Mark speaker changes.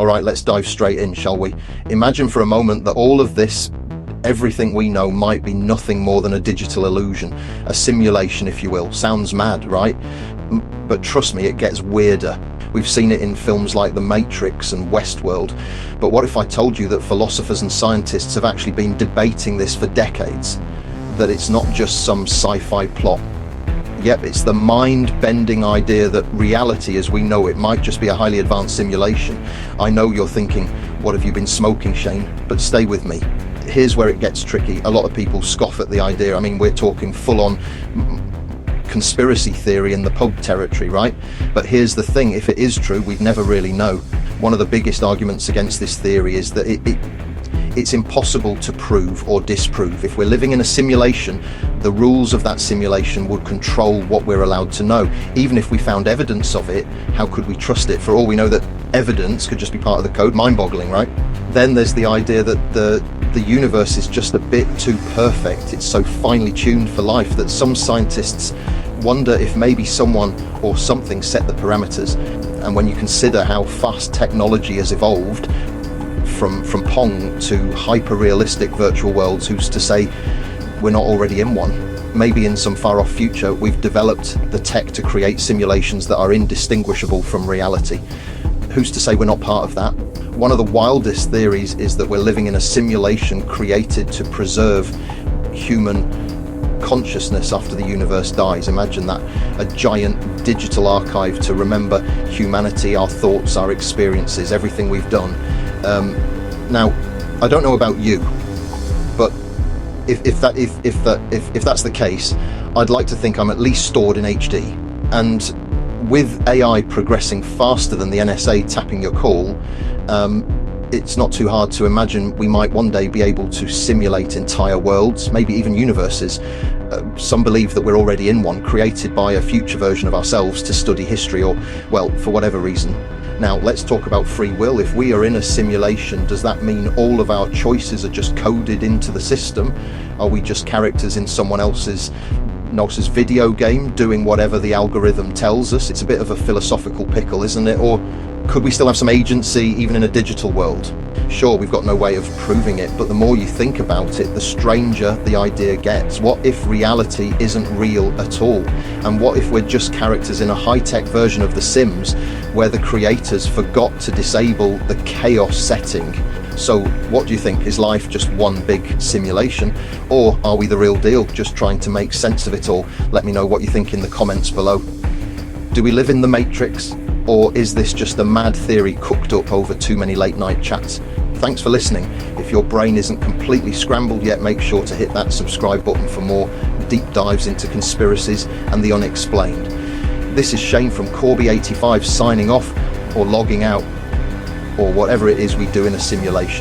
Speaker 1: All right, let's dive straight in, shall we? Imagine for a moment that all of this, everything we know, might be nothing more than a digital illusion, a simulation, if you will. Sounds mad, right? But trust me, it gets weirder. We've seen it in films like The Matrix and Westworld. But what if I told you that philosophers and scientists have actually been debating this for decades? That it's not just some sci-fi plot. Yep, it's the mind-bending idea that reality as we know it might just be a highly advanced simulation. I know you're thinking, what have you been smoking, Shane? But stay with me. Here's where it gets tricky. A lot of people scoff at the idea. I mean, we're talking full-on conspiracy theory in the pub territory, right? But here's the thing, if it is true, we'd never really know. One of the biggest arguments against this theory is that it's impossible to prove or disprove. If we're living in a simulation, the rules of that simulation would control what we're allowed to know. Even if we found evidence of it, how could we trust it? For all we know, that evidence could just be part of the code. Mind-boggling, right? Then there's the idea that the universe is just a bit too perfect. It's so finely tuned for life that some scientists wonder if maybe someone or something set the parameters. And when you consider how fast technology has evolved, from Pong to hyper-realistic virtual worlds, who's to say we're not already in one? Maybe in some far-off future we've developed the tech to create simulations that are indistinguishable from reality. Who's to say we're not part of that? One of the wildest theories is that we're living in a simulation created to preserve human consciousness after the universe dies. Imagine that, a giant digital archive to remember humanity, our thoughts, our experiences, everything we've done. Now, I don't know about you, but if that's the case, I'd like to think I'm at least stored in HD. And with AI progressing faster than the NSA tapping your call, it's not too hard to imagine we might one day be able to simulate entire worlds, maybe even universes. Some believe that we're already in one, created by a future version of ourselves to study history or, well, for whatever reason. Now, let's talk about free will. If we are in a simulation, does that mean all of our choices are just coded into the system? Are we just characters in someone else's video game doing whatever the algorithm tells us? It's a bit of a philosophical pickle, isn't it? Or could we still have some agency even in a digital world? Sure, we've got no way of proving it, but the more you think about it, the stranger the idea gets. What if reality isn't real at all? And what if we're just characters in a high-tech version of The Sims where the creators forgot to disable the chaos setting? So what do you think? Is life just one big simulation? Or are we the real deal, just trying to make sense of it all? Let me know what you think in the comments below. Do we live in the Matrix? Or is this just a mad theory cooked up over too many late night chats? Thanks for listening. If your brain isn't completely scrambled yet, make sure to hit that subscribe button for more deep dives into conspiracies and the unexplained. This is Shane from Corby85 signing off, or logging out, or whatever it is we do in a simulation.